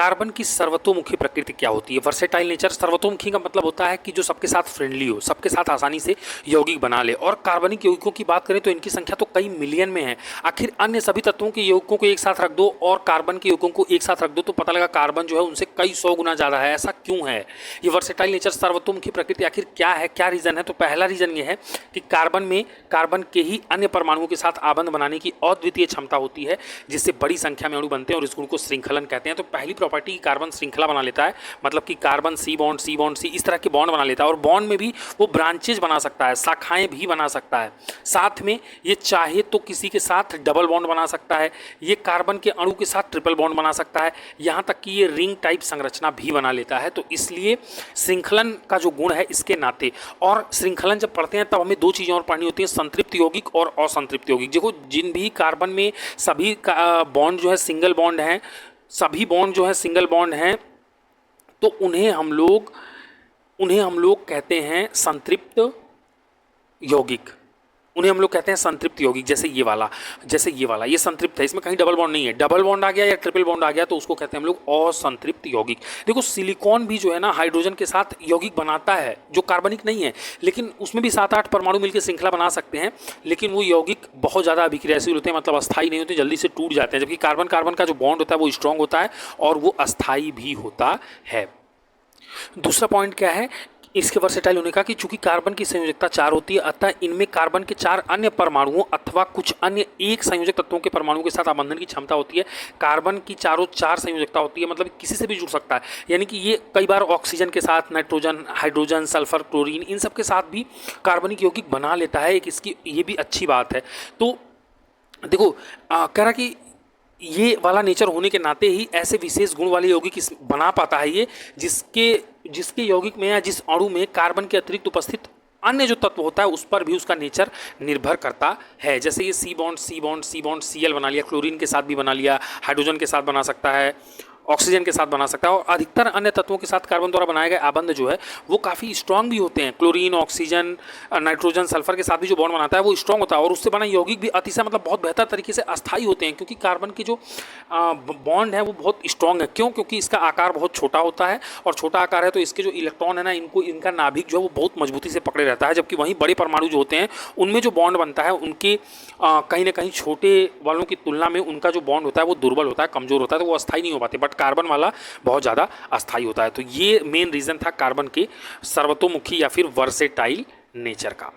Carbon की सर्वतोमुखी प्रकृति क्या होती है? Versatile nature. सर्वतोमुखी का मतलब होता है कि जो सबके साथ फ्रेंडली हो, सबके साथ आसानी से यौगिक बना ले। और कार्बनिक यौगिकों की बात करें तो इनकी संख्या तो कई मिलियन में है। आखिर अन्य सभी तत्वों के यौगिकों को एक साथ रख दो और कार्बन के यौगिकों को एक साथ रख दो तो पता लगा कार्बन जो है उनसे कई 100 गुना ज़्यादा है। ऐसा क्यों है? ये वर्सेटाइल नेचर, सर्वतोमुखी प्रकृति आखिर क्या है, क्या रीज़न है? तो पहला रीज़न ये है कि कार्बन में कार्बन के ही अन्य परमाणुओं के साथ आबंध बनाने की अद्वितीय क्षमता होती है, जिससे बड़ी संख्या में अणु बनते हैं और इस गुण को श्रृंखलन कहते हैं। तो पहली प्रॉपर्टी कार्बन श्रृंखला बना लेता है, मतलब कि carbon C bond C bond C इस तरह के बॉन्ड बना लेता है और बॉन्ड में भी वो ब्रांचेज बना सकता है, शाखाएं भी बना सकता है। साथ में ये चाहे तो किसी के साथ डबल बॉन्ड बना सकता है, ये कार्बन के अणु के साथ ट्रिपल बॉन्ड बना सकता है, यहाँ तक कि ये रिंग टाइप संरचना भी बना लेता है। तो इसलिए श्रृंखलन का जो गुण है इसके नाते, और श्रृंखलन जब पढ़ते हैं तब हमें दो चीज़ें और पढ़नी होती हैं, संतृप्त यौगिक और असंतृप्त यौगिक। देखो, जिन भी कार्बन में सभी बॉन्ड जो है सिंगल बॉन्ड हैं, सभी बॉन्ड जो है सिंगल बॉन्ड हैं, तो उन्हें हम लोग कहते हैं संतृप्त यौगिक। उन्हें हम लोग कहते हैं संतृप्त यौगिक। जैसे ये वाला ये संतृप्त है, इसमें कहीं डबल बॉन्ड नहीं है। डबल बॉन्ड आ गया या ट्रिपल बॉन्ड आ गया तो उसको कहते हैं हम लोग असंतृप्त यौगिक। देखो, सिलिकॉन भी जो है ना हाइड्रोजन के साथ यौगिक बनाता है जो कार्बनिक नहीं है, लेकिन उसमें भी 7-8 परमाणु मिलकर श्रृंखला बना सकते हैं, लेकिन वो यौगिक बहुत ज़्यादा अभिक्रियाशील होते हैं, मतलब अस्थायी नहीं होते, जल्दी से टूट जाते हैं। जबकि कार्बन कार्बन का जो बॉन्ड होता है वो स्ट्रांग होता है और वो अस्थायी भी होता है। दूसरा पॉइंट क्या है इसके वर्सेटाइल होने का, कि चूंकि कार्बन की संयोजकता 4 होती है, अतः इनमें कार्बन के 4 अन्य परमाणुओं अथवा कुछ अन्य एक संयोजक तत्वों के परमाणुओं के साथ आबंधन की क्षमता होती है। कार्बन की चारों 4 संयोजकता होती है, मतलब किसी से भी जुड़ सकता है। यानी कि ये कई बार ऑक्सीजन के साथ, नाइट्रोजन, हाइड्रोजन, सल्फर, क्लोरीन, इन सब के साथ भी कार्बनिक यौगिक बना लेता है। एक इसकी ये भी अच्छी बात है। तो देखो, कह रहा कि ये वाला नेचर होने के नाते ही ऐसे विशेष गुण वाले यौगिक बना पाता है ये, जिसके यौगिक में या जिस अणु में कार्बन के अतिरिक्त उपस्थित अन्य जो तत्व होता है उस पर भी उसका नेचर निर्भर करता है। जैसे ये C bond C bond C bond Cl बना लिया, क्लोरीन के साथ भी बना लिया, हाइड्रोजन के साथ बना सकता है, ऑक्सीजन के साथ बना सकता है। और अधिकतर अन्य तत्वों के साथ कार्बन द्वारा बनाए गए आबंध जो है वो काफ़ी स्ट्रांग भी होते हैं। क्लोरीन, ऑक्सीजन, नाइट्रोजन, सल्फर के साथ भी जो बॉन्ड बनाता है वो स्ट्रांग होता है और उससे बना यौगिक भी अतिशय मतलब बहुत बेहतर तरीके से अस्थायी होते हैं, क्योंकि कार्बन के जो बॉन्ड है वो बहुत स्ट्रांग है। क्यों? क्योंकि इसका आकार बहुत छोटा होता है और छोटा आकार है तो इसके जो इलेक्ट्रॉन है ना, इनका नाभिक जो है वो बहुत मजबूती से पकड़े रहता है। जबकि वहीं बड़े परमाणु जो होते हैं उनमें जो बॉन्ड बनता है उनके कहीं ना कहीं छोटे वालों की तुलना में उनका जो बॉन्ड होता है वो दुर्बल होता है, कमजोर होता है, तो वो अस्थायी नहीं हो पाते। बट कार्बन वाला बहुत ज़्यादा अस्थायी होता है। तो ये मेन रीज़न था कार्बन के सर्वतोमुखी या फिर वर्सेटाइल नेचर का।